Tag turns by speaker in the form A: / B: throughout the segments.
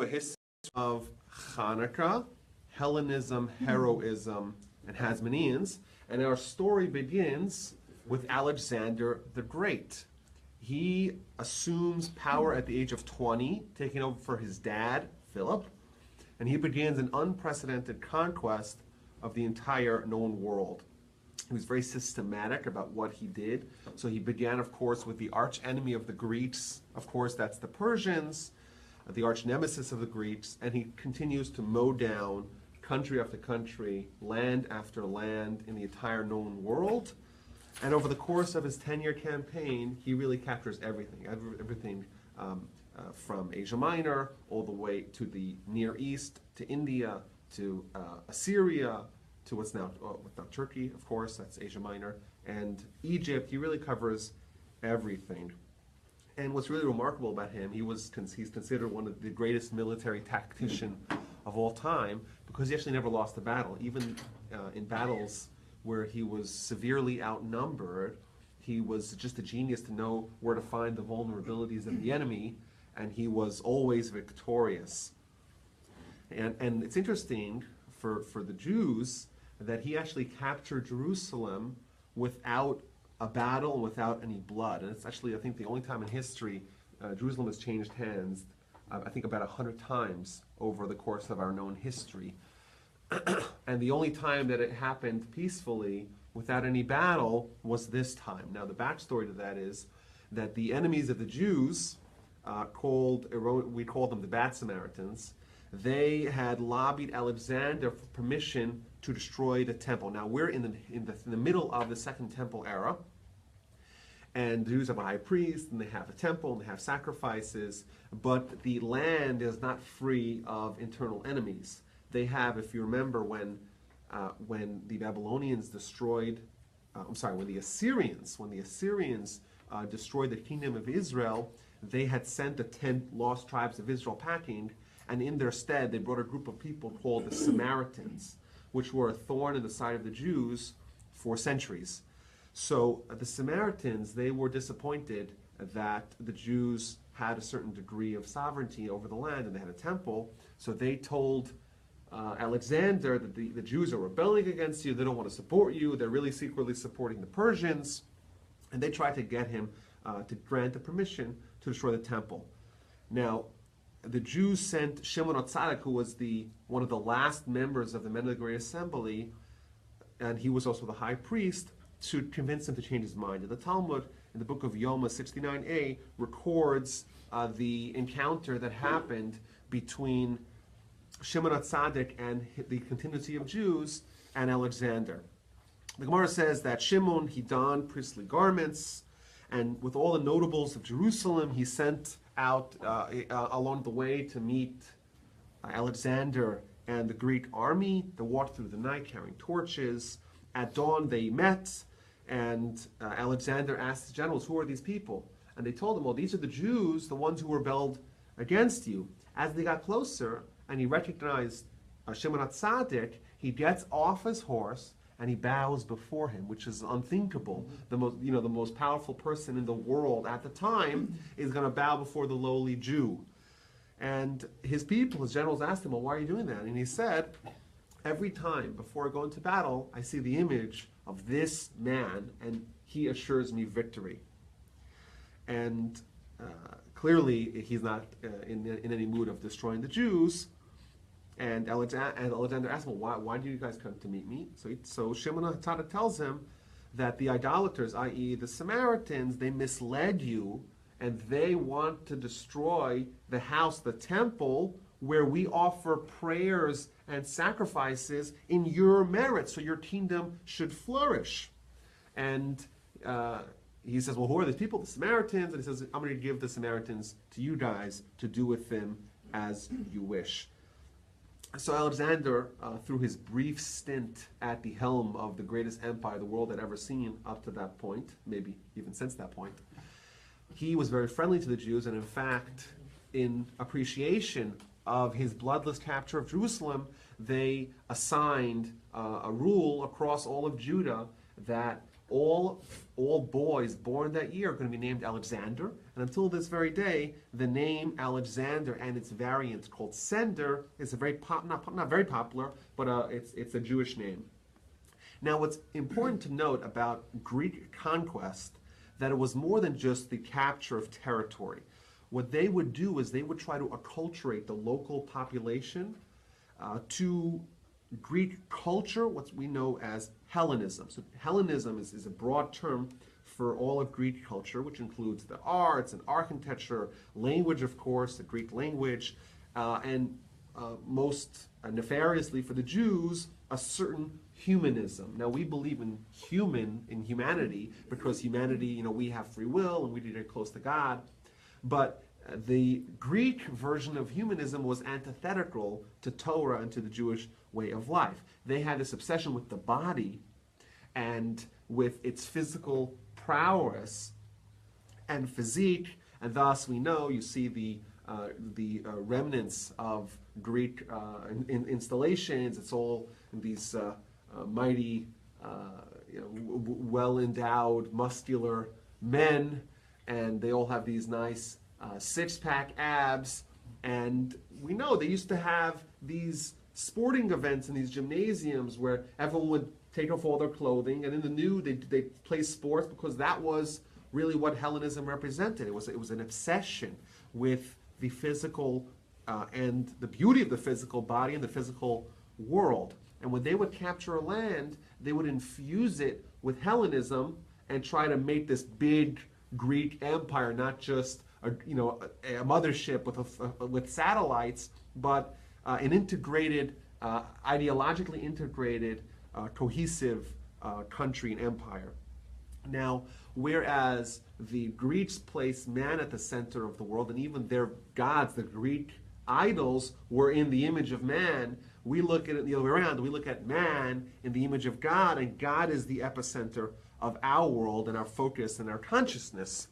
A: history of Hanukkah, Hellenism, Heroism, and Hasmoneans, and our story begins with Alexander the Great. He assumes power at the age of 20, taking over for his dad, Philip, and he begins an unprecedented conquest of the entire known world. He was very systematic about what he did. So he began, of course, with the arch enemy of the Greeks. Of course, that's the Persians, the arch nemesis of the Greeks, and he continues to mow down country after country, land after land in the entire known world. And over the course of his 10-year campaign, he really captures everything, from Asia Minor all the way to the Near East, to India, to Assyria, to what's now Turkey, of course, that's Asia Minor, and Egypt. He really covers everything. And what's really remarkable about him, he's considered one of the greatest military tactician of all time, because he actually never lost a battle. Even in battles where he was severely outnumbered, he was just a genius to know where to find the vulnerabilities of the enemy, and he was always victorious. And it's interesting for the Jews that he actually captured Jerusalem without a battle and without any blood. And it's actually, I think, the only time in history Jerusalem has changed hands, I think about 100 times over the course of our known history. And the only time that it happened peacefully without any battle was this time. Now, the backstory to that is that the enemies of the Jews, we call them the Bad Samaritans, they had lobbied Alexander for permission to destroy the temple. Now, we're in the middle of the Second Temple era, and the Jews have a high priest, and they have a temple, and they have sacrifices, but the land is not free of internal enemies. They have, if you remember, when the Babylonians destroyed, when the Assyrians destroyed the kingdom of Israel, they had sent the 10 lost tribes of Israel packing, and in their stead, they brought a group of people called the Samaritans, which were a thorn in the side of the Jews for centuries. So the Samaritans, they were disappointed that the Jews had a certain degree of sovereignty over the land, and they had a temple. So they told Alexander that the Jews are rebelling against you, they don't want to support you, they're really secretly supporting the Persians, and they tried to get him to grant the permission to destroy the temple. Now, the Jews sent Shimon Tzaddik, who was one of the last members of the Men of the Great Assembly, and he was also the high priest, to convince him to change his mind. And the Talmud, in the book of Yoma 69a, records the encounter that happened between Shimon Tzaddik and the contingency of Jews and Alexander. The Gemara says that Shimon, he donned priestly garments, and with all the notables of Jerusalem, he sent out along the way to meet Alexander and the Greek army. They walked through the night carrying torches. At dawn, they met, and Alexander asked his generals, "Who are these people?" And they told him, "Well, these are the Jews, the ones who rebelled against you." As they got closer, and he recognized Shimon Tzaddik, he gets off his horse and he bows before him, which is unthinkable. The most powerful person in the world at the time is going to bow before the lowly Jew. And his people, his generals, asked him, "Well, why are you doing that?" And he said, "Every time before I go into battle, I see the image of this man, and he assures me victory." And clearly, he's not in any mood of destroying the Jews. And Alexander asked him, "Well, why do you guys come to meet me?" So Shimon Tzaddik tells him that the idolaters, i.e. the Samaritans, they misled you, and they want to destroy the house, the temple, where we offer prayers and sacrifices in your merit, so your kingdom should flourish. And he says, "Well, who are these people?" "The Samaritans." And he says, "I'm going to give the Samaritans to you guys to do with them as you wish." So Alexander, through his brief stint at the helm of the greatest empire the world had ever seen up to that point, maybe even since that point, he was very friendly to the Jews, and in fact, in appreciation of his bloodless capture of Jerusalem, they assigned a rule across all of Judah that all boys born that year are going to be named Alexander. And until this very day, the name Alexander and its variant called Sender is a very not very popular, but it's a Jewish name. Now, what's important to note about Greek conquest, that it was more than just the capture of territory. What they would do is they would try to acculturate the local population to Greek culture, what we know as Hellenism. So Hellenism is a broad term for all of Greek culture, which includes the arts and architecture, language, of course, the Greek language, and most nefariously for the Jews, a certain humanism. Now, we believe in humanity, because humanity, we have free will and we need to get close to God. But the Greek version of humanism was antithetical to Torah and to the Jewish way of life. They had this obsession with the body and with its physical prowess and physique, and thus we know, you see the remnants of Greek installations. It's all these mighty, well-endowed, muscular men, and they all have these nice six-pack abs. And we know they used to have these sporting events in these gymnasiums where everyone would take off all their clothing, and in the nude they play sports, because that was really what Hellenism represented. It was an obsession with the physical and the beauty of the physical body and the physical world. And when they would capture a land, they would infuse it with Hellenism and try to make this big Greek empire, not just a mothership with satellites, but an integrated, ideologically integrated, cohesive country and empire. Now, whereas the Greeks placed man at the center of the world, and even their gods, the Greek idols, were in the image of man, we look at it the other way around. We look at man in the image of God, and God is the epicenter of our world and our focus and our consciousness.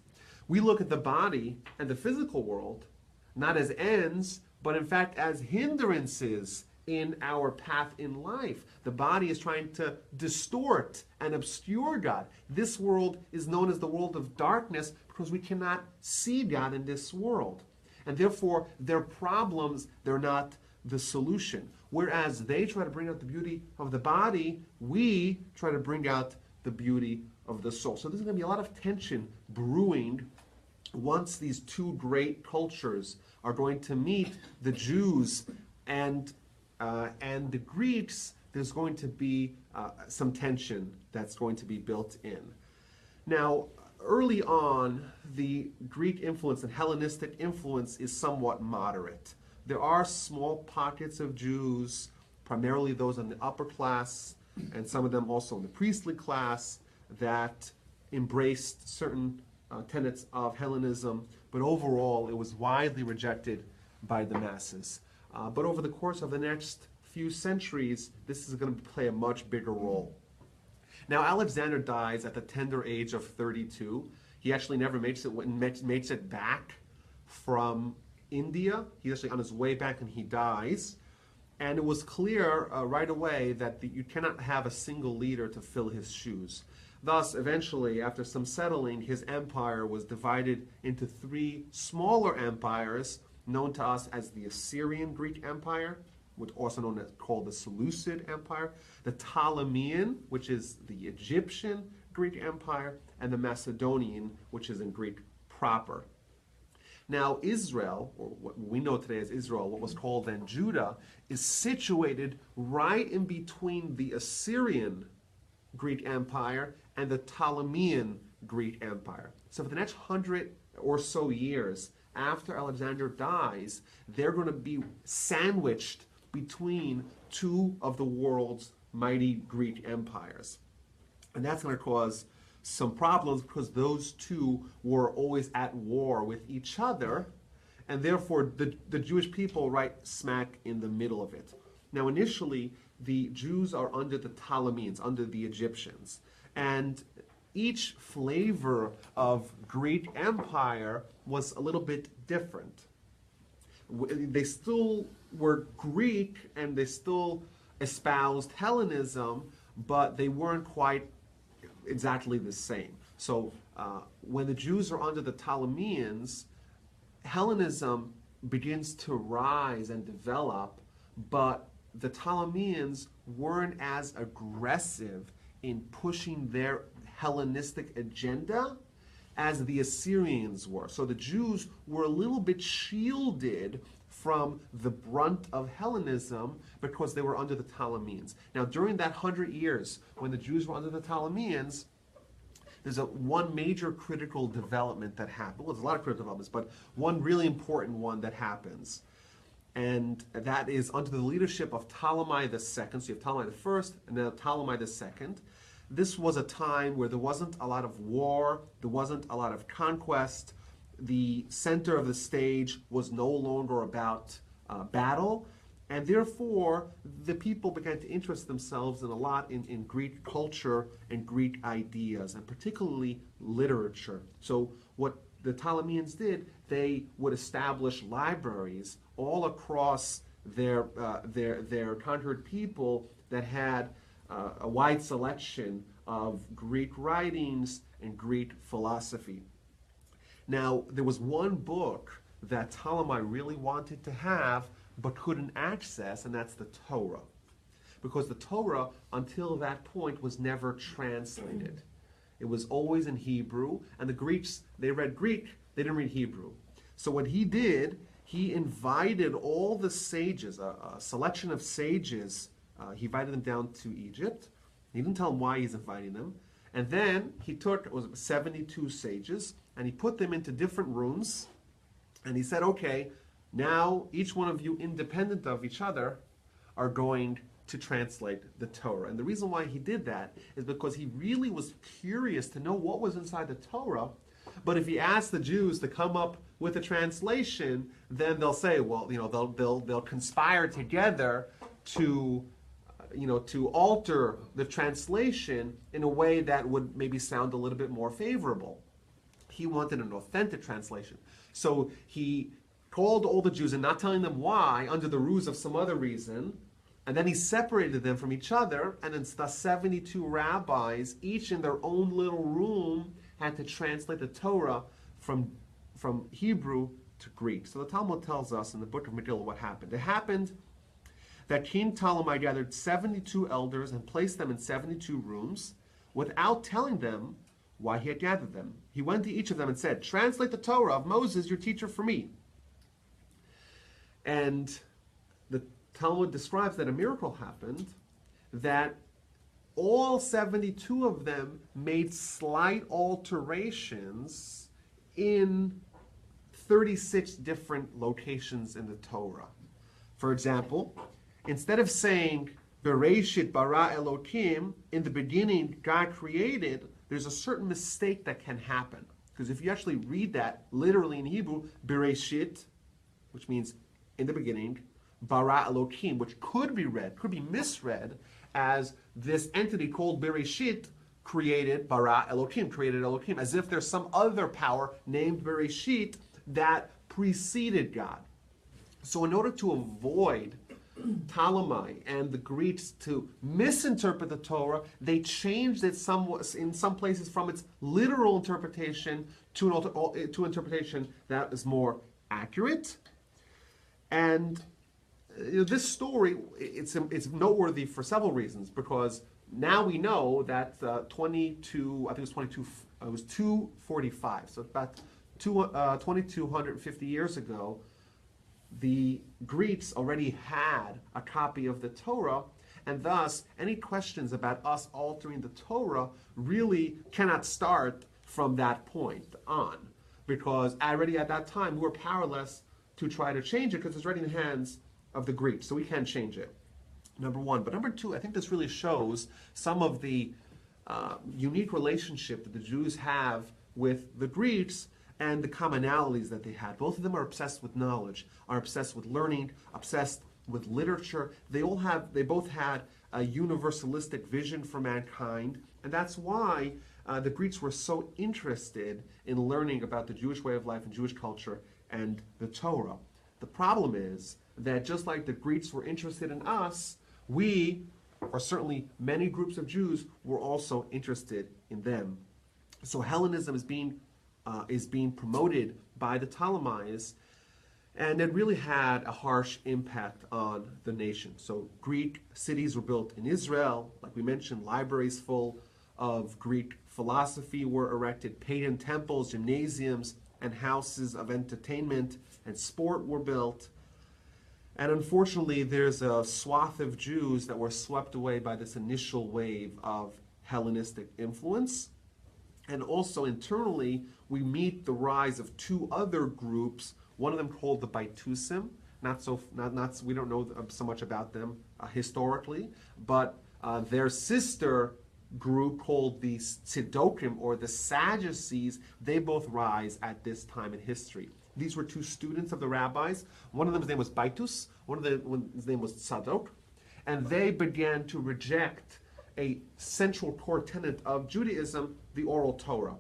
A: We look at the body and the physical world not as ends, but in fact as hindrances in our path in life. The body is trying to distort and obscure God. This world is known as the world of darkness because we cannot see God in this world. And therefore, their problems, they're not the solution. Whereas they try to bring out the beauty of the body, we try to bring out the beauty of the soul. So there's going to be a lot of tension brewing once these two great cultures are going to meet. The Jews and the Greeks. There's going to be some tension that's going to be built in. Now, early on, the Greek influence and Hellenistic influence is somewhat moderate. There are small pockets of Jews, primarily those in the upper class, and some of them also in the priestly class, that embraced certain tenets of Hellenism, but overall it was widely rejected by the masses. But over the course of the next few centuries, this is going to play a much bigger role. Now, Alexander dies at the tender age of 32. He actually never makes it back from India. He's actually on his way back and he dies. And it was clear right away that you cannot have a single leader to fill his shoes. Thus, eventually, after some settling, his empire was divided into three smaller empires, known to us as the Assyrian Greek Empire, which also called the Seleucid Empire, the Ptolemean, which is the Egyptian Greek Empire, and the Macedonian, which is in Greek proper. Now, Israel, or what we know today as Israel, what was called then Judah, is situated right in between the Assyrian Greek Empire and the Ptolemean Greek Empire. So for the next 100 or so years after Alexander dies, they're going to be sandwiched between two of the world's mighty Greek empires. And that's going to cause some problems because those two were always at war with each other, and therefore the Jewish people right smack in the middle of it. Now, initially, the Jews are under the Ptolemeans, under the Egyptians, and each flavor of Greek empire was a little bit different. They still were Greek and they still espoused Hellenism, but they weren't quite exactly the same. So when the Jews are under the Ptolemies, Hellenism begins to rise and develop, but the Ptolemies weren't as aggressive in pushing their Hellenistic agenda as the Assyrians were. So the Jews were a little bit shielded from the brunt of Hellenism because they were under the Ptolemies. Now, during that 100 years when the Jews were under the Ptolemies, there's one major critical development that happened. Well, there's a lot of critical developments, but one really important one that happens. And that is under the leadership of Ptolemy II. So you have Ptolemy I and then Ptolemy II. This was a time where there wasn't a lot of war, there wasn't a lot of conquest. The center of the stage was no longer about battle, and therefore the people began to interest themselves in a lot in Greek culture and Greek ideas, and particularly literature. So what the Ptolemies did, they would establish libraries all across their conquered people that had a wide selection of Greek writings and Greek philosophy. Now, there was one book that Ptolemy really wanted to have but couldn't access, and that's the Torah. Because the Torah, until that point, was never translated. It was always in Hebrew, and the Greeks, they read Greek, they didn't read Hebrew. So what he did, he invited all the sages, a selection of sages, he invited them down to Egypt. He didn't tell them why he's inviting them. And then he took, it was 72 sages, and he put them into different rooms, and he said, okay, now each one of you, independent of each other, are going to translate the Torah. And the reason why he did that is because he really was curious to know what was inside the Torah. But if he asked the Jews to come up with a translation, then they'll say, well, they'll conspire together to alter the translation in a way that would maybe sound a little bit more favorable. He wanted an authentic translation. So he called all the Jews, and not telling them why, under the ruse of some other reason, and then he separated them from each other, and then the 72 rabbis, each in their own little room, had to translate the Torah from Hebrew to Greek. So the Talmud tells us in the book of Megillah what happened. It happened that King Ptolemy gathered 72 elders and placed them in 72 rooms without telling them why he had gathered them. He went to each of them and said, translate the Torah of Moses, your teacher, for me. And the Talmud describes that a miracle happened, that all 72 of them made slight alterations in 36 different locations in the Torah. For example, instead of saying, Bereshit bara Elokim, in the beginning God created, there's a certain mistake that can happen. Because if you actually read that literally in Hebrew, Bereshit, which means in the beginning, bara Elokim, which could be misread as this entity called Bereshit created bara Elokim, created Elokim, as if there's some other power named Bereshit that preceded God. So in order to avoid Ptolemy and the Greeks to misinterpret the Torah, they changed it somewhat in some places from its literal interpretation to interpretation that is more accurate. And this story, it's noteworthy for several reasons, because now we know that 245, so about 2,250 years ago, the Greeks already had a copy of the Torah, and thus any questions about us altering the Torah really cannot start from that point on, because already at that time we were powerless to try to change it because it's already in the hands of the Greeks, so we can't change it. Number one. But number two, I think this really shows some of the unique relationship that the Jews have with the Greeks and the commonalities that they had. Both of them are obsessed with knowledge, are obsessed with learning, obsessed with literature. They both had a universalistic vision for mankind, and that's why the Greeks were so interested in learning about the Jewish way of life and Jewish culture and the Torah. The problem is that just like the Greeks were interested in us, we or certainly many groups of Jews, were also interested in them. So Hellenism is being promoted by the Ptolemies, and it really had a harsh impact on the nation. So Greek cities were built in Israel, like we mentioned, libraries full of Greek philosophy were erected, pagan temples, gymnasiums, and houses of entertainment and sport were built. And unfortunately, there's a swath of Jews that were swept away by this initial wave of Hellenistic influence. And also internally, we meet the rise of two other groups, one of them called the Baitusim. We don't know so much about them historically, but their sister group called the Tzedokim, or the Sadducees, they both rise at this time in history. These were two students of the rabbis. One of them's name was Baitus, his name was Tzadok, and they began to reject a central core tenet of Judaism, the oral Torah.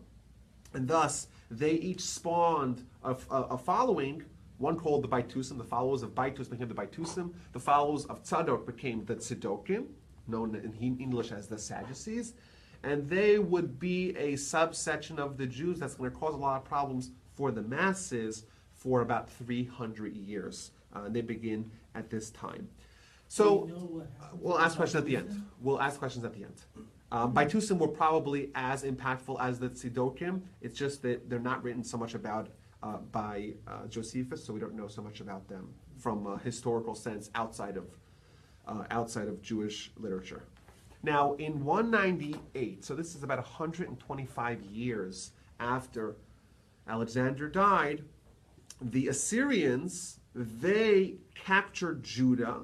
A: And thus, they each spawned a following, one called the Baitusim. The followers of Baitus became the Baitusim. The followers of Tzadok became the Tzedokim, known in English as the Sadducees. And they would be a subsection of the Jews that's going to cause a lot of problems for the masses for about 300 years. They begin at this time. So we'll ask questions at the end. Baitusim were probably as impactful as the Tzedokim. It's just that they're not written so much about by Josephus, so we don't know so much about them from a historical sense outside of Jewish literature. Now, in 198, so this is about 125 years after Alexander died, the Assyrians, they captured Judah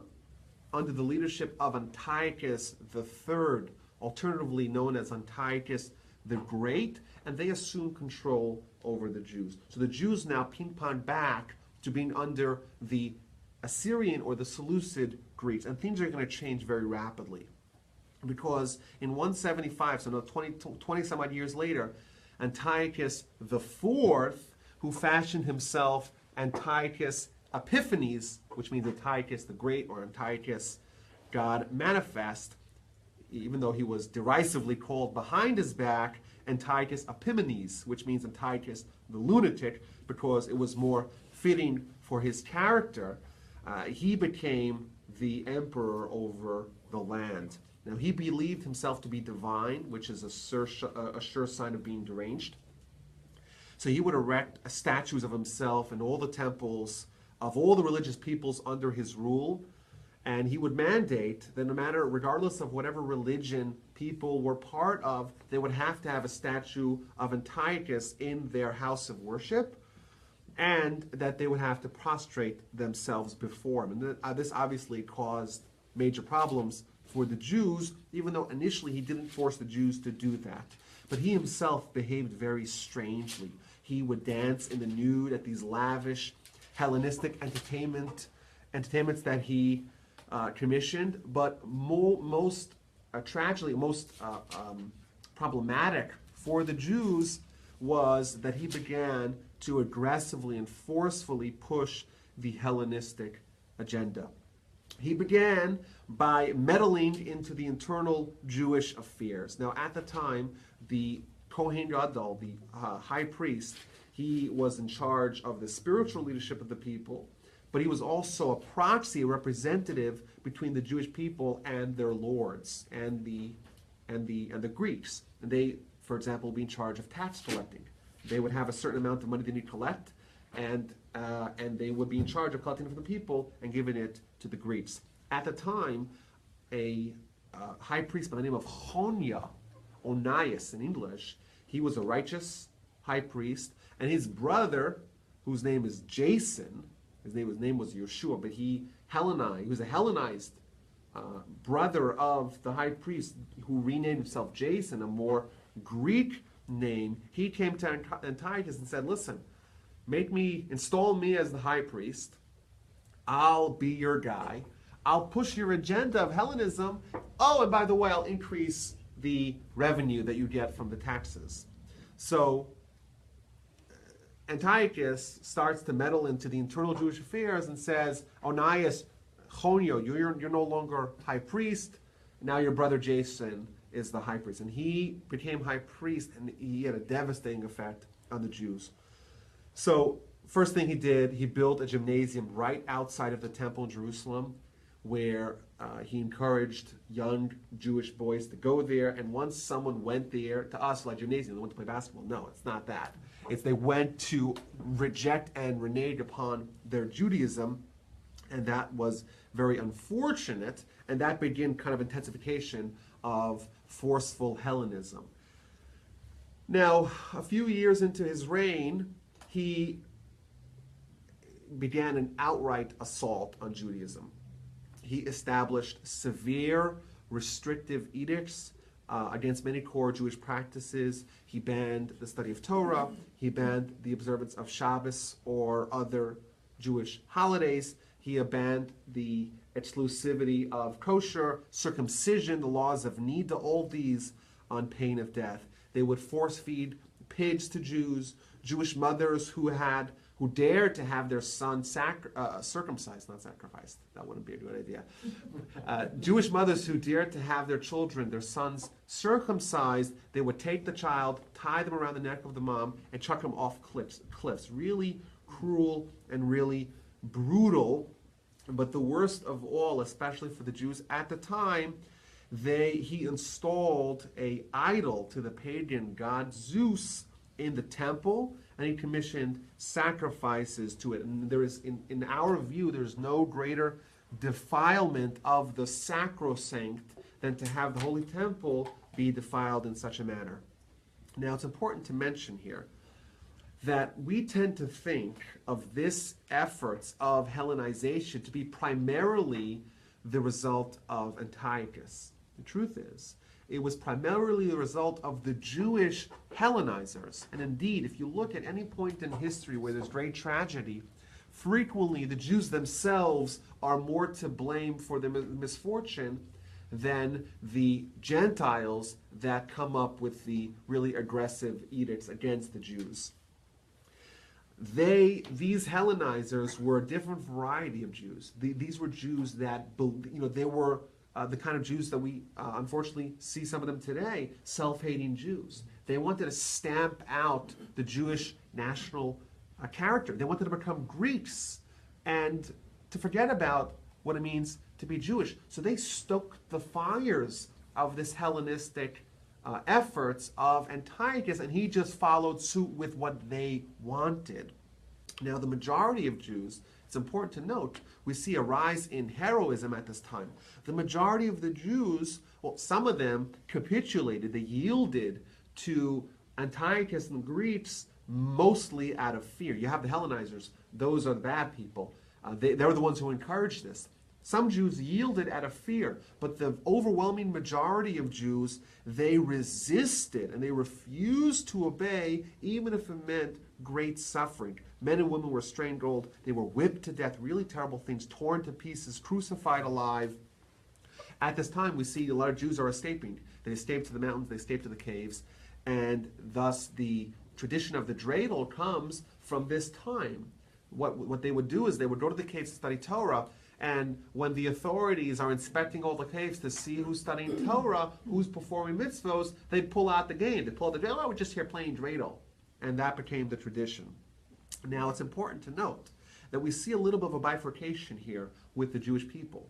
A: under the leadership of Antiochus III, alternatively known as Antiochus the Great, and they assumed control over the Jews. So the Jews now ping-pong back to being under the Assyrian or the Seleucid Greeks, and things are going to change very rapidly. Because in 175, so now 20 some odd years later, Antiochus IV, who fashioned himself Antiochus Epiphanes, which means Antiochus the Great or Antiochus God Manifest, even though he was derisively called behind his back Antiochus Epimanes, which means Antiochus the Lunatic, because it was more fitting for his character. He became the emperor over the land. Now, he believed himself to be divine, which is a sure sign of being deranged. So he would erect statues of himself in all the temples of all the religious peoples under his rule, and he would mandate that no matter, regardless of whatever religion people were part of, they would have to have a statue of Antiochus in their house of worship, and that they would have to prostrate themselves before him. And this obviously caused major problems for the Jews, even though initially he didn't force the Jews to do that. But he himself behaved very strangely. He would dance in the nude at these lavish Hellenistic entertainments that he commissioned. But most tragically, most problematic for the Jews was that he began to aggressively and forcefully push the Hellenistic agenda. He began by meddling into the internal Jewish affairs. Now, at the time, the Kohen Gadol, the high priest, he was in charge of the spiritual leadership of the people, but he was also a proxy, a representative between the Jewish people and their lords and the Greeks. And they, for example, would be in charge of tax collecting. They would have a certain amount of money they need to collect, and they would be in charge of collecting it from the people and giving it to the Greeks. At the time, a high priest by the name of Onias in English, he was a righteous high priest, and his brother, whose name is Jason, his name was Yeshua, but he was a Hellenized brother of the high priest who renamed himself Jason, a more Greek name. He came to Antiochus and said, listen, install me as the high priest. I'll be your guy. I'll push your agenda of Hellenism. Oh, and by the way, I'll increase the revenue that you get from the taxes. So Antiochus starts to meddle into the internal Jewish affairs and says, Onias, Chonio, you're no longer high priest. now your brother Jason is the high priest. And he became high priest, and he had a devastating effect on the Jews. So first thing he did, he built a gymnasium right outside of the temple in Jerusalem, where he encouraged young Jewish boys to go there. And once someone went there, to us, like gymnasium, they went to play basketball. No, it's not that. It's they went to reject and renege upon their Judaism, and that was very unfortunate, and that began kind of intensification of forceful Hellenism. Now, a few years into his reign, he began an outright assault on Judaism. He established severe restrictive edicts against many core Jewish practices. He banned the study of Torah. He banned the observance of Shabbos or other Jewish holidays. He banned the exclusivity of kosher, circumcision, the laws of nida, all these on pain of death. They would force feed pigs to Jews. Jewish mothers who dared to have their son circumcised, not sacrificed. That wouldn't be a good idea. Jewish mothers who dared to have their children, their sons, circumcised, they would take the child, tie them around the neck of the mom, and chuck them off cliffs. Really cruel and really brutal. But the worst of all, especially for the Jews at the time, he installed an idol to the pagan god Zeus in the temple, and he commissioned sacrifices to it. And there is, in our view, there's no greater defilement of the sacrosanct than to have the holy temple be defiled in such a manner. Now, it's important to mention here that we tend to think of this efforts of Hellenization to be primarily the result of Antiochus. The truth is, it was primarily the result of the Jewish Hellenizers. And indeed, if you look at any point in history where there's great tragedy, frequently the Jews themselves are more to blame for the misfortune than the Gentiles that come up with the really aggressive edicts against the Jews. These Hellenizers were a different variety of Jews. These were Jews that, they were the kind of Jews that we unfortunately see some of them today, self-hating Jews. They wanted to stamp out the Jewish national character. They wanted to become Greeks and to forget about what it means to be Jewish. So they stoked the fires of this Hellenistic efforts of Antiochus, and he just followed suit with what they wanted. Now, the majority of Jews, it's important to note, we see a rise in heroism at this time. The majority of the Jews, well, some of them capitulated, they yielded to Antiochus and the Greeks mostly out of fear. You have the Hellenizers, those are the bad people. They're the ones who encouraged this. Some Jews yielded out of fear, but the overwhelming majority of Jews, they resisted and they refused to obey, even if it meant great suffering. Men and women were strangled, they were whipped to death, really terrible things, torn to pieces, crucified alive. At this time, we see a lot of Jews are escaping. They escape to the mountains, they escape to the caves, and thus the tradition of the dreidel comes from this time. What they would do is they would go to the caves to study Torah, and when the authorities are inspecting all the caves to see who's studying Torah, who's performing mitzvos, they pull out the game. They pull out the dreidel. Oh, we're just here playing dreidel. And that became the tradition. Now, it's important to note that we see a little bit of a bifurcation here with the Jewish people.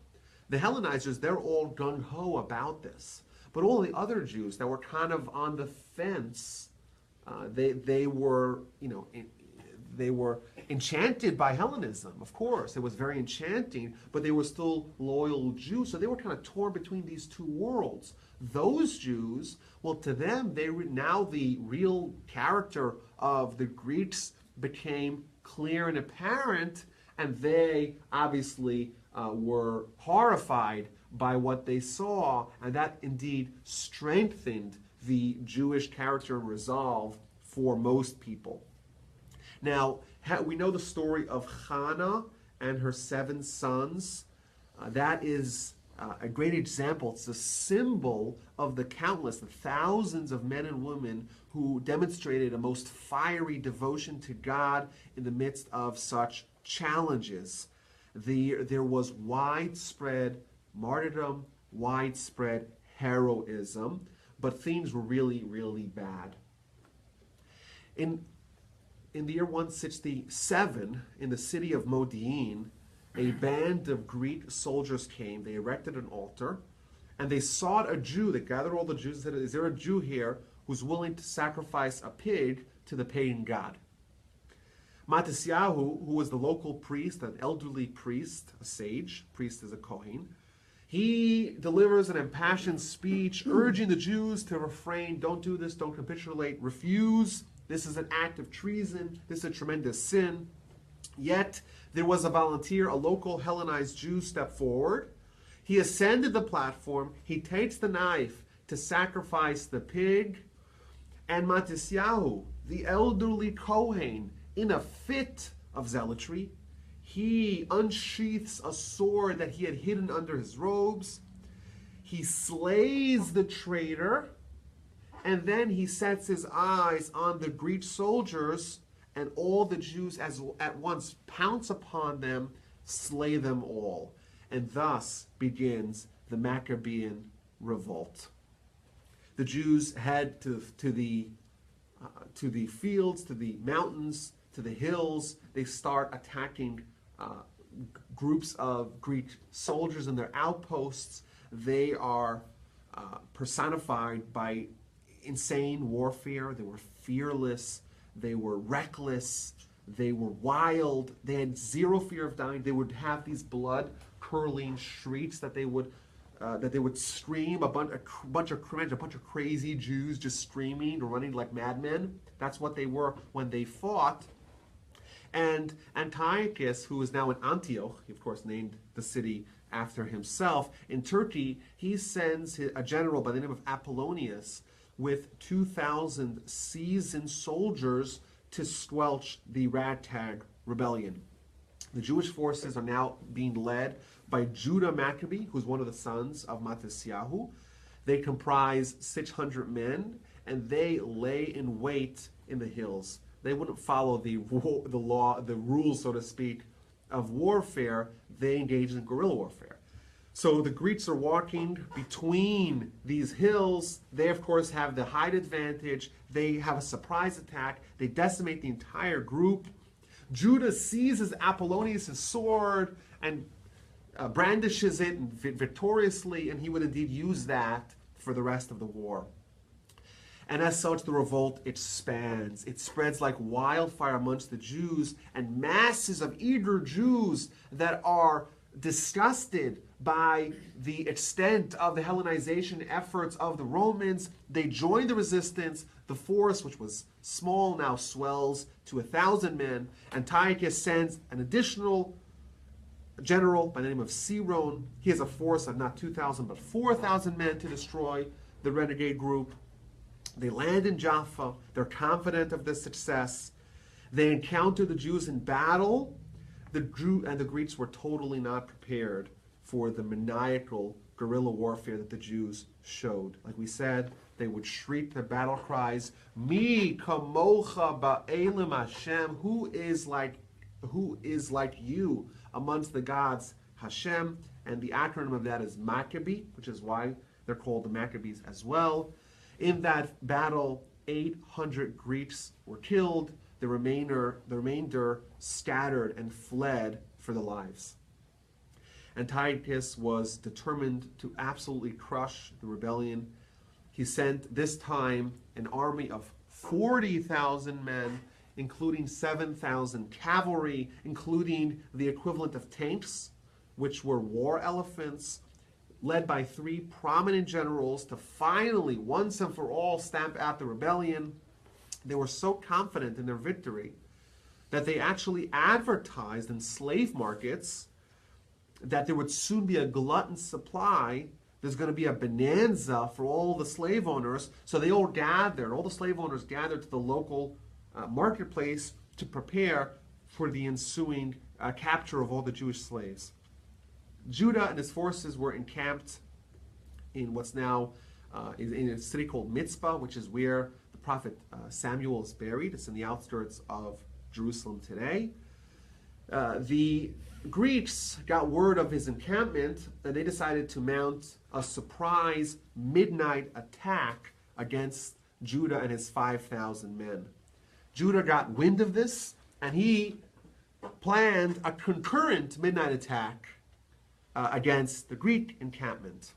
A: The Hellenizers, they're all gung-ho about this. But all the other Jews that were kind of on the fence, they were, they were enchanted by Hellenism, of course. It was very enchanting, but they were still loyal Jews, so they were kind of torn between these two worlds. Those Jews, well, to them, now the real character of the Greeks became clear and apparent, and they obviously were horrified by what they saw, and that indeed strengthened the Jewish character and resolve for most people. Now, we know the story of Hannah and her 7 sons. That is a great example. It's a symbol of the thousands of men and women who demonstrated a most fiery devotion to God in the midst of such challenges. There was widespread martyrdom widespread heroism, but things were really, really bad. In the year 167, in the city of Modi'in, a band of Greek soldiers came. They erected an altar, and they sought a Jew. They gathered all the Jews and said, is there a Jew here who's willing to sacrifice a pig to the pagan god? Matisyahu, who was the local priest, an elderly priest, a sage, priest is a Kohen, he delivers an impassioned speech urging the Jews to refrain, don't do this, don't capitulate, refuse. This is an act of treason. This is a tremendous sin. Yet there was a volunteer, a local Hellenized Jew, step forward. He ascended the platform. He takes the knife to sacrifice the pig. And Matisyahu, the elderly Kohen, in a fit of zealotry, he unsheaths a sword that he had hidden under his robes. He slays the traitor, and then he sets his eyes on the Greek soldiers, and all the Jews at once pounce upon them, slay them all. And thus begins the Maccabean revolt. The Jews head to the fields, to the mountains, to the hills. They start attacking groups of Greek soldiers in their outposts. They are personified by insane warfare. They were fearless. They were reckless. They were wild. They had zero fear of dying. They would have these blood-curdling shrieks that they would scream. A bunch of crazy Jews just screaming or running like madmen. That's what they were when they fought. And Antiochus, who is now in Antioch, he of course named the city after himself, in Turkey, he sends a general by the name of Apollonius with 2,000 seasoned soldiers to squelch the ragtag rebellion. The Jewish forces are now being led by Judah Maccabee, who's one of the sons of Matisyahu. They comprise 600 men, and they lay in wait in the hills. They wouldn't follow the rules, so to speak, of warfare. They engaged in guerrilla warfare. So the Greeks are walking between these hills. They, of course, have the height advantage. They have a surprise attack. They decimate the entire group. Judah seizes Apollonius' sword and brandishes it victoriously, and he would indeed use that for the rest of the war. And as such, the revolt expands. It spreads like wildfire amongst the Jews, and masses of eager Jews that are disgusted by the extent of the Hellenization efforts of the Romans, they join the resistance. The force, which was small, now swells to 1,000 men. Antiochus sends an additional general by the name of Siron. He has a force of not 2,000 but 4,000 men to destroy the renegade group. They land in Jaffa. They're confident of the success. They encounter the Jews in battle. The Greeks were totally not prepared for the maniacal guerrilla warfare that the Jews showed. Like we said, they would shriek their battle cries, Mi kamocha ba'elim Hashem, who is like you amongst the gods, Hashem, and the acronym of that is Maccabee, which is why they're called the Maccabees as well. In that battle, 800 Greeks were killed. The remainder scattered and fled for their lives. Antiochus was determined to absolutely crush the rebellion. He sent this time an army of 40,000 men, including 7,000 cavalry, including the equivalent of tanks, which were war elephants, led by 3 prominent generals to finally, once and for all, stamp out the rebellion. They were so confident in their victory that they actually advertised in slave markets that there would soon be a glutton supply. There's going to be a bonanza for all the slave owners. So they all the slave owners gathered to the local marketplace to prepare for the ensuing capture of all the Jewish slaves. Judah and his forces were encamped in what's now in a city called Mitzpah, which is where the prophet Samuel is buried. It's in the outskirts of Jerusalem today. The Greeks got word of his encampment, and they decided to mount a surprise midnight attack against Judah and his 5,000 men. Judah got wind of this, and he planned a concurrent midnight attack against the Greek encampment.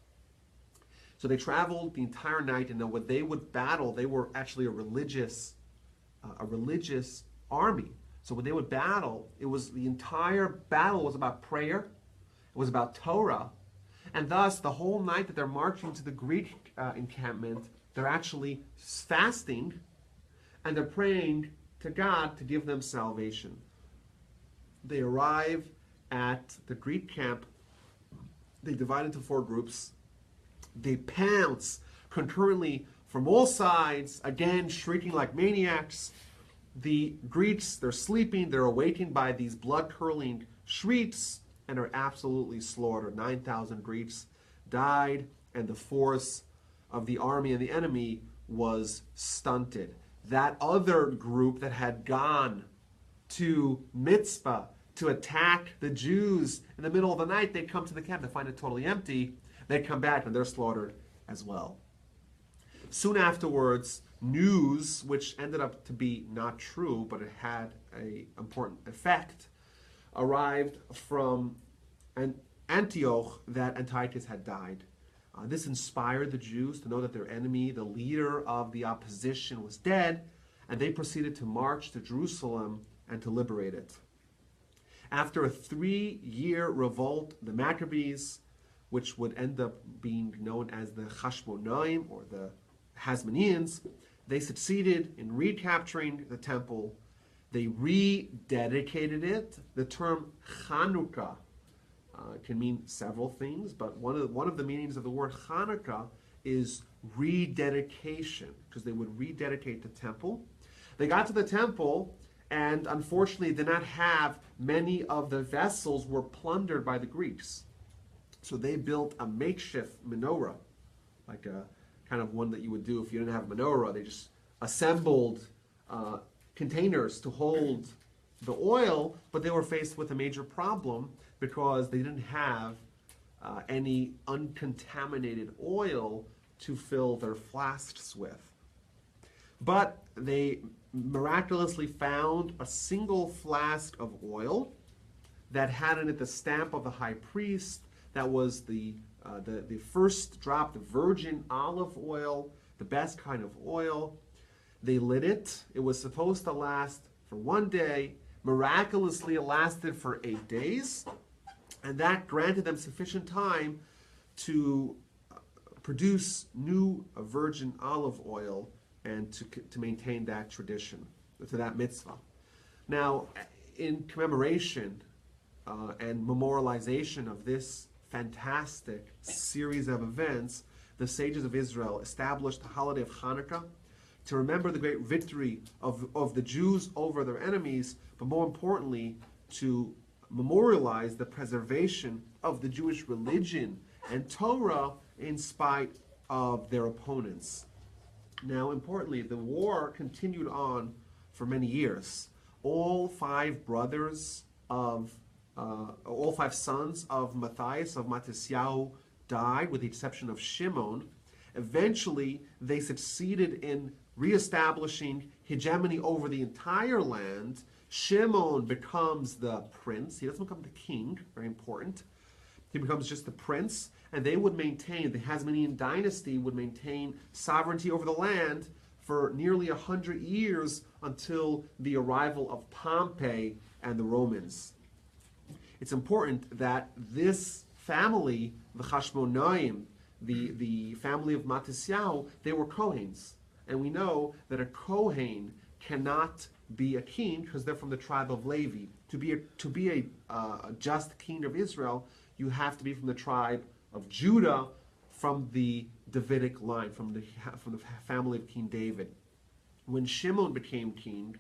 A: So they traveled the entire night, and then when they would battle, they were actually a religious army. So when they would battle, the entire battle was about prayer, it was about Torah, and thus the whole night that they're marching to the Greek encampment, they're actually fasting, and they're praying to God to give them salvation. They arrive at the Greek camp, they divide into 4 groups, they pounce concurrently from all sides, again shrieking like maniacs. The Greeks, they're sleeping, they're awakened by these blood-curdling shrieks, and are absolutely slaughtered. 9,000 Greeks died, and the force of the army and the enemy was stunted. That other group that had gone to Mitzvah to attack the Jews in the middle of the night, they'd come to the camp, they find it totally empty, they'd come back and they're slaughtered as well. Soon afterwards, news, which ended up to be not true, but it had an important effect, arrived from Antioch that Antiochus had died. This inspired the Jews to know that their enemy, the leader of the opposition, was dead, and they proceeded to march to Jerusalem and to liberate it. After a 3-year revolt, the Maccabees, which would end up being known as the Hasmoneans or the Hasmoneans, they succeeded in recapturing the temple. They rededicated it. The term Hanukkah can mean several things, but one of the meanings of the word Hanukkah is rededication, because they would rededicate the temple. They got to the temple, and unfortunately did not have many of the vessels were plundered by the Greeks. So they built a makeshift menorah, like a kind of one that you would do if you didn't have a menorah. They just assembled containers to hold the oil, but they were faced with a major problem because they didn't have any uncontaminated oil to fill their flasks with. But they miraculously found a single flask of oil that had in it the stamp of the high priest. That was the first drop, the virgin olive oil, the best kind of oil. They lit it. It was supposed to last for 1 day. Miraculously, it lasted for 8 days. And that granted them sufficient time to produce new virgin olive oil and to maintain that tradition, to that mitzvah. Now, in commemoration and memorialization of this fantastic series of events, the sages of Israel established the holiday of Hanukkah to remember the great victory of the Jews over their enemies, but more importantly, to memorialize the preservation of the Jewish religion and Torah in spite of their opponents. Now, importantly, the war continued on for many years. All 5 sons of Matthias, of Mattisyahu, died, with the exception of Shimon. Eventually, they succeeded in reestablishing hegemony over the entire land. Shimon becomes the prince. He doesn't become the king, very important. He becomes just the prince, and they would maintain, the Hasmonean dynasty would maintain sovereignty over the land for nearly 100 years until the arrival of Pompey and the Romans. It's important that this family, the Hasmoneans, the family of Mattisyahu, they were Kohens. And we know that a Kohen cannot be a king because they're from the tribe of Levi. To be a just king of Israel, you have to be from the tribe of Judah, from the Davidic line, from the family of King David. When Shimon became king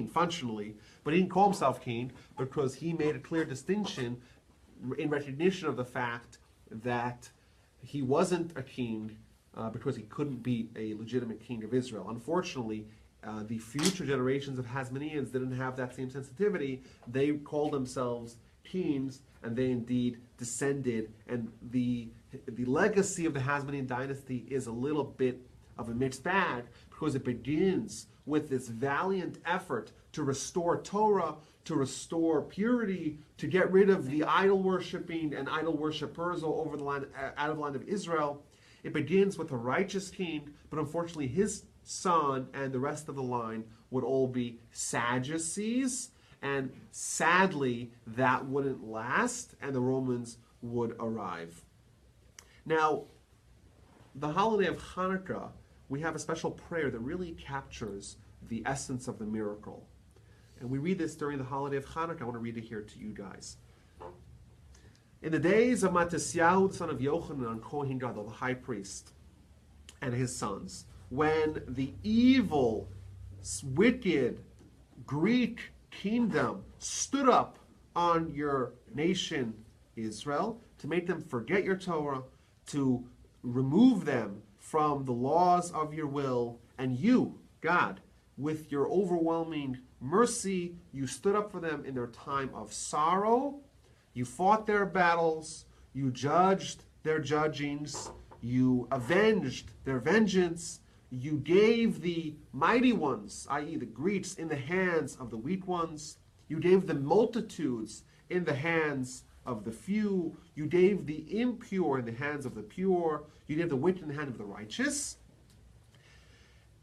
A: functionally, but he didn't call himself king because he made a clear distinction in recognition of the fact that he wasn't a king because he couldn't be a legitimate king of Israel. Unfortunately, the future generations of Hasmoneans didn't have that same sensitivity. They called themselves kings, and they indeed descended. And the legacy of the Hasmonean dynasty is a little bit of a mixed bag, because it begins with this valiant effort to restore Torah, to restore purity, to get rid of the idol worshipping and idol worshippers over the land, out of the land of Israel. It begins with a righteous king, but unfortunately his son and the rest of the line would all be Sadducees, and sadly that wouldn't last, and the Romans would arrive. Now, the holiday of Hanukkah, we have a special prayer that really captures the essence of the miracle. And we read this during the holiday of Hanukkah. I want to read it here to you guys. In the days of Matisyahu, the son of Yochanan, Kohen Gadol, the high priest, and his sons, when the evil, wicked Greek kingdom stood up on your nation Israel to make them forget your Torah, to remove them from the laws of your will, and you, God, with your overwhelming mercy, you stood up for them in their time of sorrow. You fought their battles. You judged their judgings. You avenged their vengeance. You gave the mighty ones, i.e. the Greeks, in the hands of the weak ones. You gave the multitudes in the hands of the few. You gave the impure in the hands of the pure. You gave the wicked in the hand of the righteous.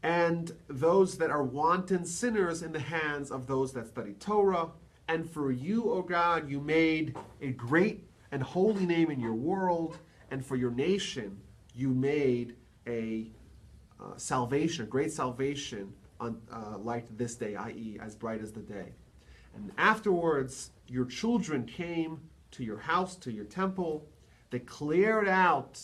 A: And those that are wanton sinners in the hands of those that study Torah. And for you, O God, you made a great and holy name in your world. And for your nation, you made a salvation, a great salvation on, like this day, i.e. as bright as the day. And afterwards, your children came to your house, to your temple. They cleared out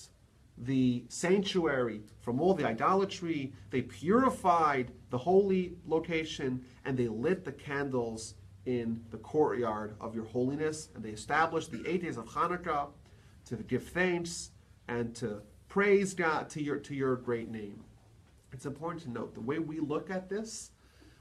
A: the sanctuary from all the idolatry. They purified the holy location, and they lit the candles in the courtyard of your holiness. And they established the 8 days of Hanukkah to give thanks and to praise God to your great name. It's important to note the way we look at this,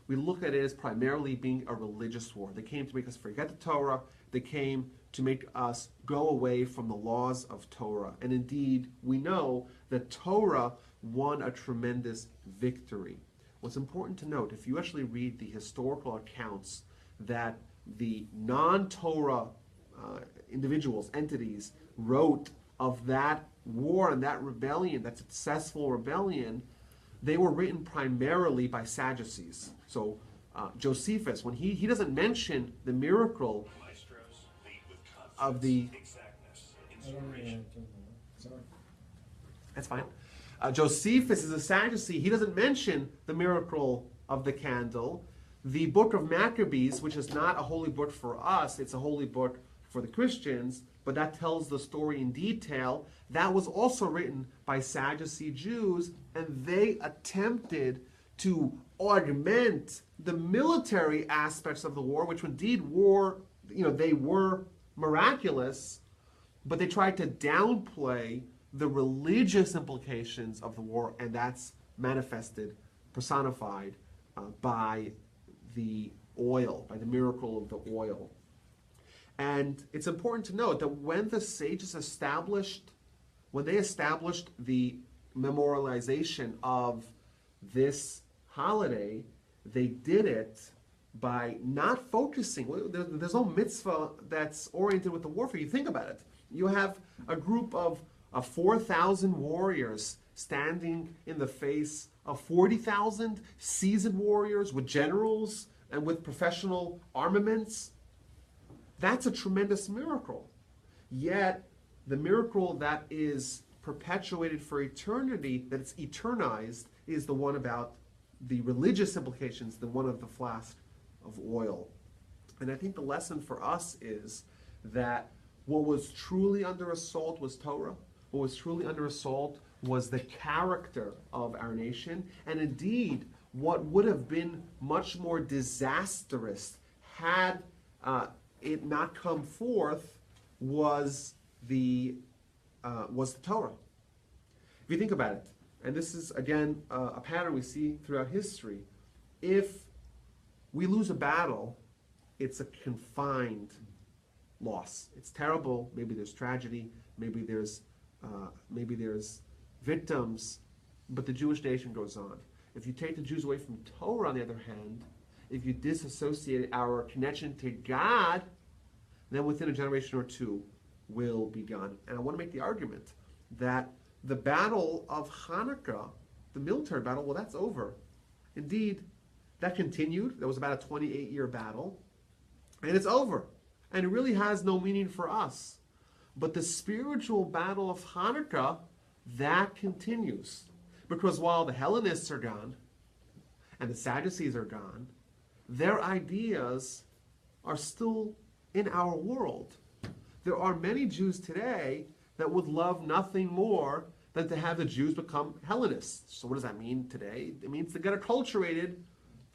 A: we look at it as primarily being a religious war. They came to make us forget the Torah. They came to make us go away from the laws of Torah. And indeed, we know that Torah won a tremendous victory. What's important to note, if you actually read the historical accounts that the non-Torah individuals, entities, wrote of that war and that rebellion, that successful rebellion, they were written primarily by Sadducees. So Josephus, when he doesn't mention the miracle of the... That's fine. Josephus is a Sadducee. He doesn't mention the miracle of the candle. The book of Maccabees, which is not a holy book for us, it's a holy book for the Christians, but that tells the story in detail. That was also written by Sadducee Jews, and they attempted to augment the military aspects of the war, which indeed they were miraculous, but they tried to downplay the religious implications of the war, and that's manifested, personified by the oil, by the miracle of the oil. And it's important to note that when the sages established the memorialization of this holiday, they did it by not focusing. There's no mitzvah that's oriented with the warfare. You think about it. You have a group of 4,000 warriors standing in the face of 40,000 seasoned warriors with generals and with professional armaments. That's a tremendous miracle. Yet, the miracle that is perpetuated for eternity, that it's eternized, is the one about the religious implications, the one of the flask of oil. And I think the lesson for us is that what was truly under assault was Torah. What was truly under assault was the character of our nation. And indeed, what would have been much more disastrous had it not come forth was the Torah. If you think about it, and this is again a pattern we see throughout history, if we lose a battle, it's a confined loss. It's terrible. Maybe there's tragedy. Maybe there's victims, but the Jewish nation goes on. If you take the Jews away from Torah, on the other hand, if you disassociate our connection to God, then within a generation or two will be gone. And I want to make the argument that the battle of Hanukkah, the military battle, well, that's over. Indeed, that continued. That was about a 28-year battle. And it's over. And it really has no meaning for us. But the spiritual battle of Hanukkah, that continues. Because while the Hellenists are gone, and the Sadducees are gone, their ideas are still in our world. There are many Jews today that would love nothing more than to have the Jews become Hellenists. So what does that mean today? It means to get acculturated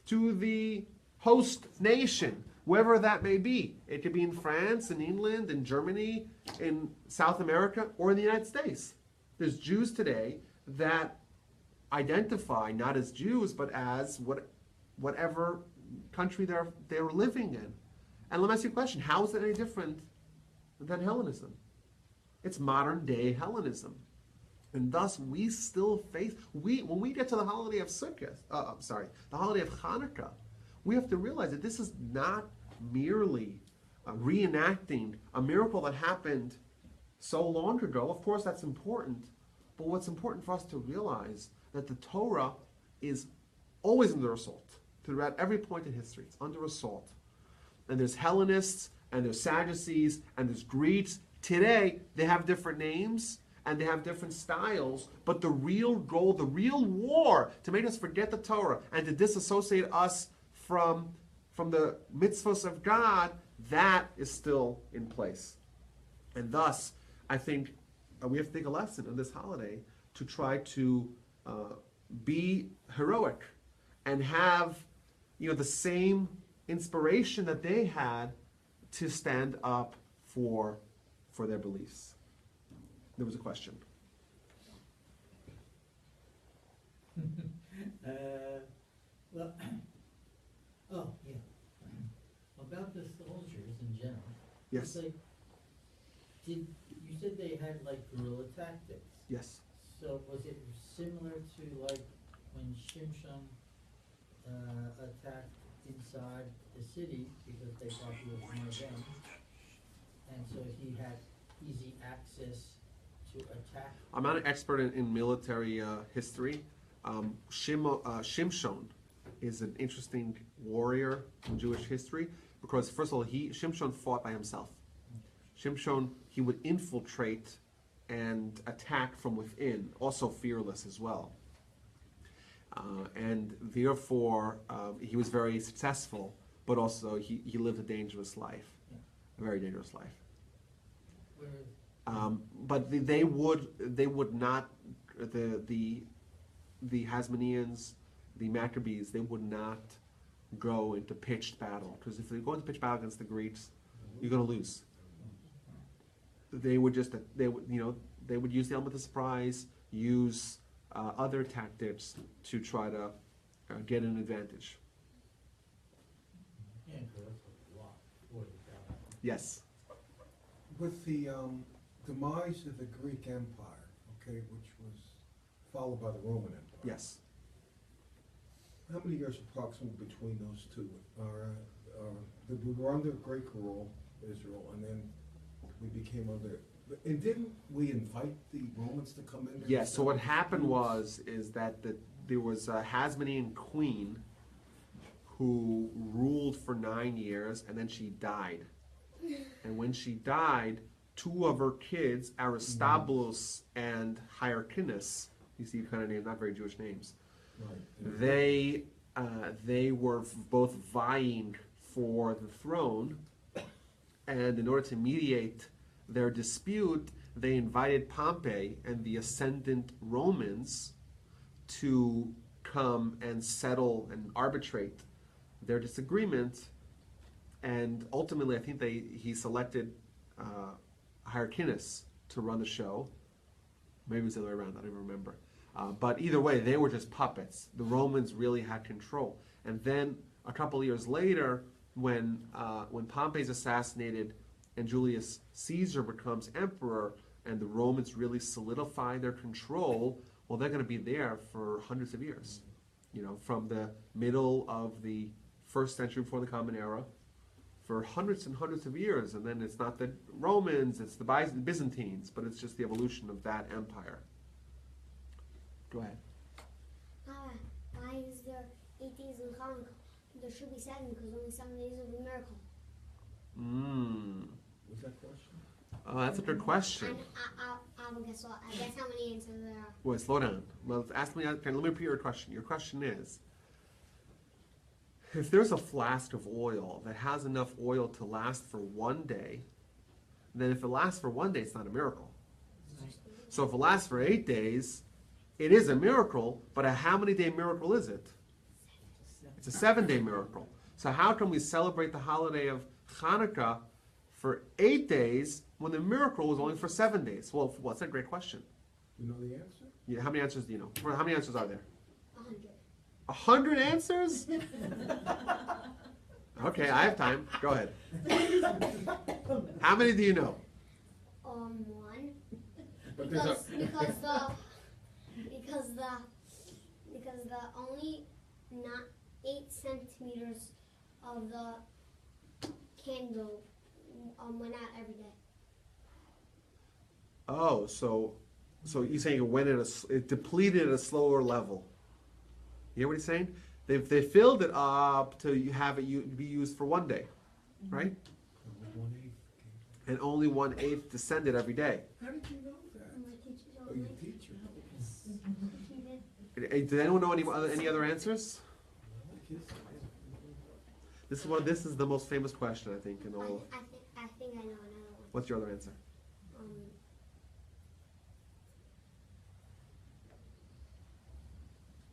A: to the host nation, wherever that may be. It could be in France, in England, in Germany, in South America, or in the United States. There's Jews today that identify not as Jews, but as whatever country they're living in. And let me ask you a question. How is it any different than Hellenism? It's modern day Hellenism. And thus we still face, when we get to the holiday of the holiday of Hanukkah, we have to realize that this is not merely reenacting a miracle that happened so long ago. Of course, that's important. But what's important for us to realize that the Torah is always under assault. Throughout every point in history, it's under assault. And there's Hellenists, and there's Sadducees, and there's Greeks. Today, they have different names, and they have different styles, but the real goal, the real war to make us forget the Torah and to disassociate us from the mitzvahs of God, that is still in place. And thus, I think we have to take a lesson in this holiday to try to be heroic and have the same inspiration that they had to stand up for their beliefs. There was a question.
B: About the soldiers in general.
A: Yes.
B: You said they had guerrilla tactics.
A: Yes.
B: So was it similar to when Shimshon attacked inside the city because they thought he was one of them, and so he had easy access to attack?
A: I'm not an expert in military history. Shimshon is an interesting warrior in Jewish history because, first of all, Shimshon fought by himself. Shimshon, he would infiltrate and attack from within, also fearless as well. And therefore, he was very successful, but also he lived a dangerous life, a very dangerous life. But they would not, the Hasmoneans, the Maccabees, they would not go into pitched battle, because if they go into pitched battle against the Greeks, you're going to lose. They would use the element of surprise, use other tactics to try to get an advantage. Yes.
C: With the demise of the Greek Empire, which was followed by the Roman Empire.
A: Yes.
C: How many years approximately between those two? We were under Greek rule, Israel, and then we became under. And didn't we invite the Romans to come in?
A: Yes. So what happened is that there was a Hasmonean queen who ruled for 9 years, and then she died. And when she died, two of her kids, Aristobulus and Hyrcanus, you see kind of names, not very Jewish names. Right. They were both vying for the throne, and in order to mediate their dispute, they invited Pompey and the ascendant Romans to come and settle and arbitrate their disagreement. And ultimately, I think he selected Hyrcanus to run the show. Maybe it was the other way around, I don't even remember. But either way, they were just puppets. The Romans really had control. And then a couple of years later, when Pompey's assassinated and Julius Caesar becomes emperor, and the Romans really solidify their control, well, they're going to be there for hundreds of years. You know, from the middle of the 1st century before the Common Era, for hundreds and hundreds of years. And then it's not the Romans, it's the Byzantines, but it's just the evolution of that empire. Go ahead.
D: Why is there 8 days in Hanukkah? There should be 7 because only 7 days of a miracle.
C: Was that question?
A: Oh, that's a good question.
D: And I will guess what. Guess how many answers there are.
A: Wait, slow down. Well, ask me. Okay, let me repeat your question. Your question is, if there's a flask of oil that has enough oil to last for 1 day, then if it lasts for 1 day, it's not a miracle. So if it lasts for 8 days, it is a miracle, but a how many day miracle is it? It's a 7-day miracle. So how can we celebrate the holiday of Hanukkah for 8 days when the miracle was only for 7 days? Well, that's a great question.
C: You know the answer?
A: Yeah, how many answers do you know? How many answers are there?
D: 100.
A: 100 answers? Okay, I have time. Go ahead. How many do you know?
D: 1.
C: But there's a-
D: Because the only not 8 centimeters of the candle went out every day.
A: Oh, so you're saying it depleted at a slower level. You hear what he's saying? They filled it up to have it be used for 1 day, right? And only 1/8 descended every day.
C: How did you know that?
D: My teacher
C: Oh,
D: told
C: your
D: me.
C: teacher.
D: He did.
A: Did anyone know any other answers? This is the most famous question, I think, in all.
D: I think I know another one.
A: What's your other answer?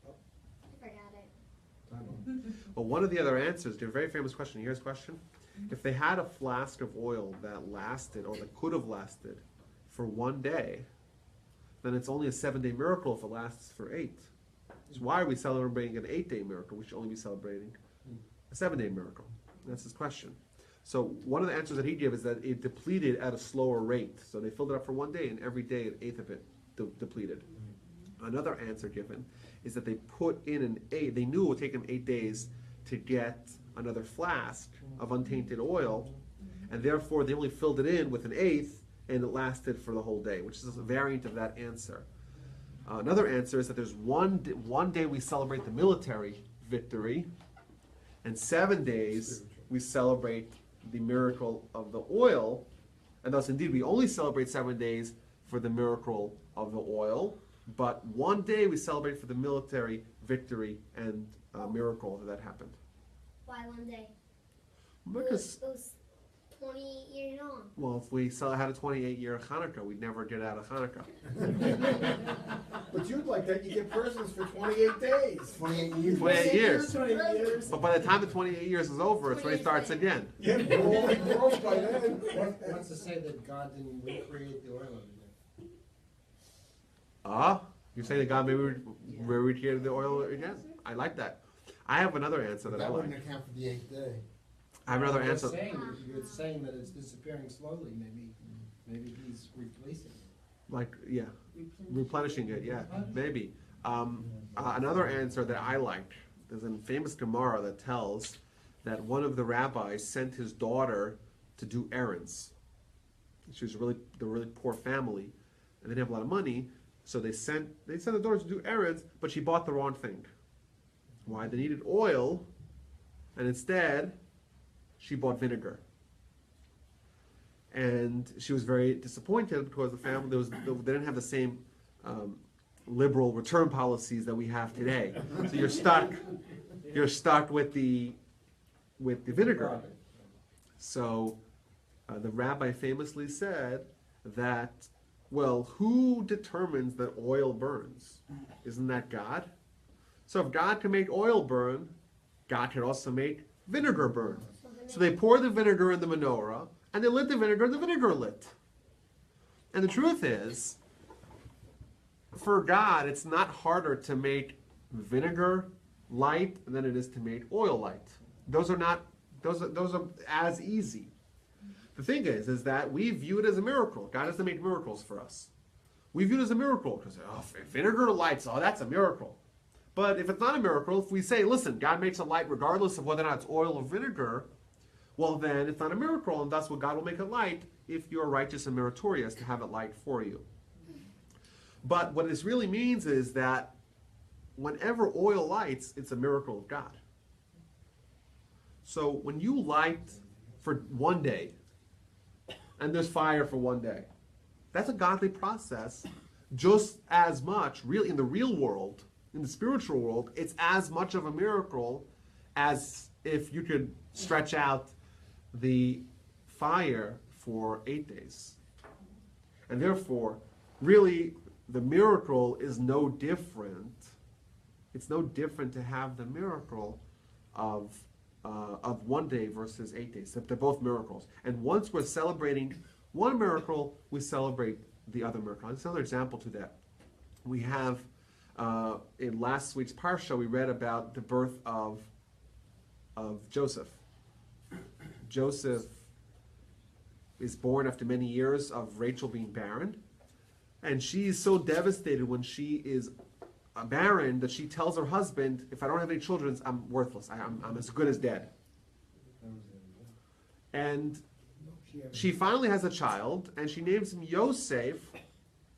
D: I forgot it.
A: Well, one of the other answers to a very famous question. Here's a question. If they had a flask of oil that lasted, or that could have lasted, for 1 day, then it's only a 7-day miracle if it lasts for 8. So why are we celebrating an 8-day miracle? We should only be celebrating a 7-day miracle. That's his question. So one of the answers that he gave is that it depleted at a slower rate. So they filled it up for 1 day, and every day an eighth of it depleted. Another answer given is that they put in an 8. They knew it would take them 8 days to get another flask of untainted oil, and therefore they only filled it in with an 1/8, and it lasted for the whole day, which is a variant of that answer. Another answer is that there's one day we celebrate the military victory, and 7 days we celebrate the miracle of the oil, and thus indeed we only celebrate 7 days for the miracle of the oil, but 1 day we celebrate for the military victory and miracle that happened.
D: Why 1 day?
A: Because,
D: It was 28 years long.
A: well, if we had a 28-year Hanukkah, we'd never get out of Hanukkah.
C: But you'd like that, you get presents for 28 days.
E: 28 years.
A: 28 years.
E: 28 years.
A: But by the time the 28 years is over, it's when it starts again.
C: Yeah, we're all grown by then.
E: What's to say that God didn't recreate the oil every day?
A: You're saying that God maybe recreated the oil again? I like that. I have another answer that I
E: That
A: like.
E: wouldn't account for the 8th day.
A: I have another
E: You're
A: answer.
E: You're saying that it's disappearing slowly. Maybe he's replacing it.
A: Like, yeah, replenishing it, yeah, maybe. Another answer that I like, there's a famous Gemara that tells that one of the rabbis sent his daughter to do errands. She was a really poor family, and they didn't have a lot of money, so they sent the daughter to do errands, but she bought the wrong thing. Why? They needed oil, and instead, she bought vinegar. And she was very disappointed because the family they didn't have the same liberal return policies that we have today. So you're stuck with the vinegar. So the rabbi famously said that, well, who determines that oil burns? Isn't that God? So if God can make oil burn, God can also make vinegar burn. So they pour the vinegar in the menorah, and they lit the vinegar, and the vinegar lit. And the truth is, for God, it's not harder to make vinegar light than it is to make oil light. Those are as easy. The thing is that we view it as a miracle. God doesn't make miracles for us. We view it as a miracle because if vinegar lights, that's a miracle. But if it's not a miracle, if we say, listen, God makes a light regardless of whether or not it's oil or vinegar, well then it's not a miracle, and thus God will make it light if you're righteous and meritorious to have it light for you. But what this really means is that whenever oil lights, it's a miracle of God. So when you light for one day, and there's fire for one day, that's a godly process just as much, really, in the real world, in the spiritual world, it's as much of a miracle as if you could stretch out the fire for 8 days. And therefore, really, the miracle is no different. It's no different to have the miracle of 1 day versus 8 days. They're both miracles. And once we're celebrating one miracle, we celebrate the other miracle. There's another example to that. We have, in last week's Parsha, we read about the birth of Joseph. Joseph is born after many years of Rachel being barren. And she's so devastated when she is barren that she tells her husband, if I don't have any children, I'm worthless. I'm as good as dead. And she finally has a child, and she names him Yosef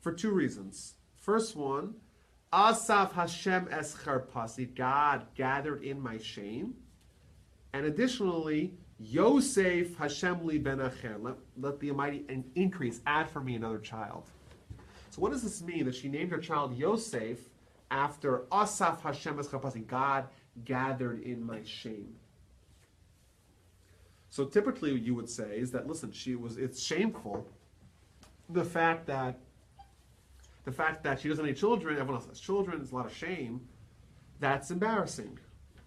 A: for 2 reasons. First one, Asaf Hashem es charpasi, God gathered in my shame. And additionally, Yosef Hashem li ben acher, let the Almighty increase, add for me another child. So what does this mean that she named her child Yosef after Asaf Hashem es charpasi, God gathered in my shame? So typically you would say is that, listen, it's shameful, the fact that she doesn't have any children, everyone else has children, there's a lot of shame. That's embarrassing.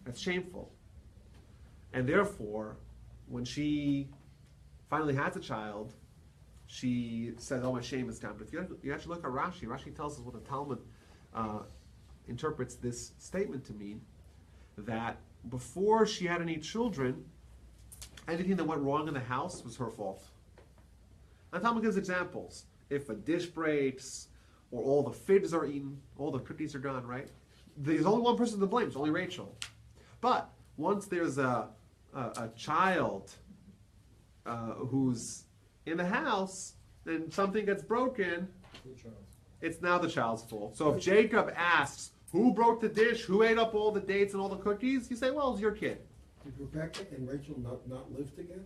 A: That's shameful. And therefore, when she finally has a child, she says, my shame is down. But if you actually look at Rashi, Rashi tells us what the Talmud interprets this statement to mean, that before she had any children, anything that went wrong in the house was her fault. And Talmud gives examples. If a dish breaks, or all the figs are eaten, all the cookies are gone, right? There's only one person to blame, it's only Rachel. But once there's a child who's in the house, and something gets broken, it's now the child's fault. So if Jacob asks, who broke the dish, who ate up all the dates and all the cookies, you say, well, it's your kid.
C: Did Rebecca and Rachel not live together?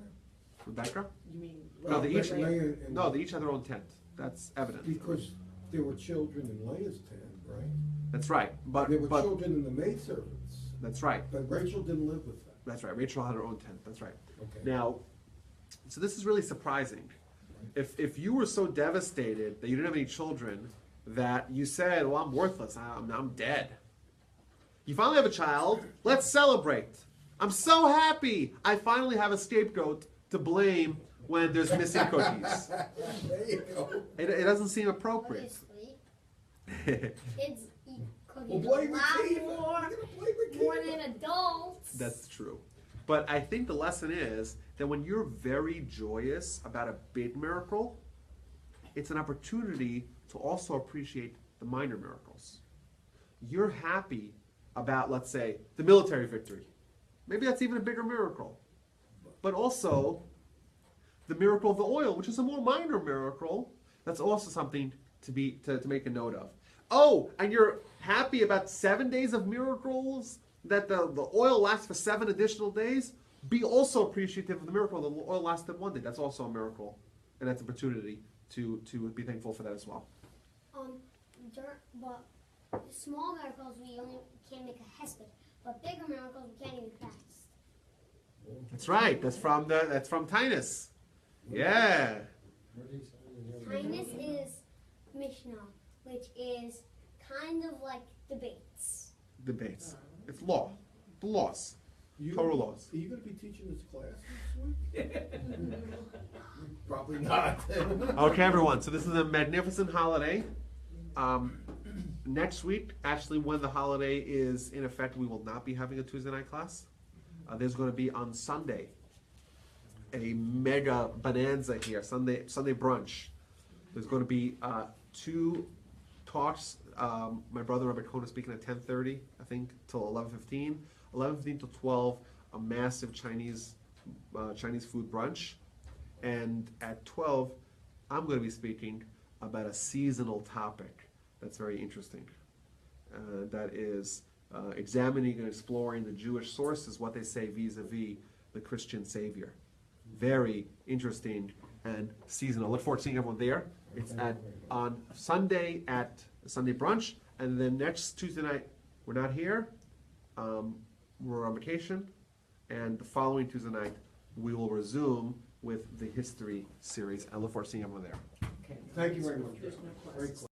A: Rebecca?
F: You mean?
A: No, they each
C: Rebecca
A: had their own tent. That's evident.
C: Because there were children in Leah's tent, right?
A: That's right. But
C: there were children in the maidservants.
A: That's right.
C: But Rachel didn't live with them.
A: That's right. Rachel had her own tent. That's right.
C: Okay.
A: Now, so this is really surprising. If you were so devastated that you didn't have any children that you said, well, I'm worthless, I'm dead. You finally have a child, let's celebrate. I'm so happy I finally have a scapegoat to blame when there's missing cookies.
C: There you go.
A: It doesn't seem appropriate.
D: Kids eat cookies
C: blame
D: a
C: the
D: lot
C: kid.
D: more than adults.
A: That's true. But I think the lesson is that when you're very joyous about a big miracle, it's an opportunity to also appreciate the minor miracles. You're happy about, let's say, the military victory. Maybe that's even a bigger miracle. But also, the miracle of the oil, which is a more minor miracle, that's also something to make a note of. Oh, and you're happy about 7 days of miracles, that the oil lasts for 7 additional days. Be also appreciative of the miracle the oil lasted 1 day. That's also a miracle, and that's an opportunity to be thankful for that as well.
D: But small miracles we only can't make a hesped, but bigger miracles we can't even fast.
A: That's right. That's from Tinus. Yeah.
D: Kindness is Mishnah, which is kind of like debates.
A: Debates. It's law. The laws. Torah laws.
C: Are you going to be teaching this class this week? Probably not.
A: Okay, everyone. So this is a magnificent holiday. next week, actually, when the holiday is in effect, we will not be having a Tuesday night class. There's going to be on Sunday a mega bonanza here, Sunday brunch. There's going to be 2 talks. My brother Robert Cohen is speaking at 10:30, I think, till 11:15. 11:15 till 12, a massive Chinese food brunch. And at 12, I'm going to be speaking about a seasonal topic that's very interesting. That is examining and exploring the Jewish sources, what they say vis-a-vis the Christian Savior. Very interesting and seasonal. Look forward to seeing everyone there. It's on Sunday at Sunday brunch, and then next Tuesday night we're not here. We're on vacation, and the following Tuesday night we will resume with the history series. I look forward to seeing everyone there.
B: Okay.
C: Thank you very much.
B: There's no
C: Very
B: questions.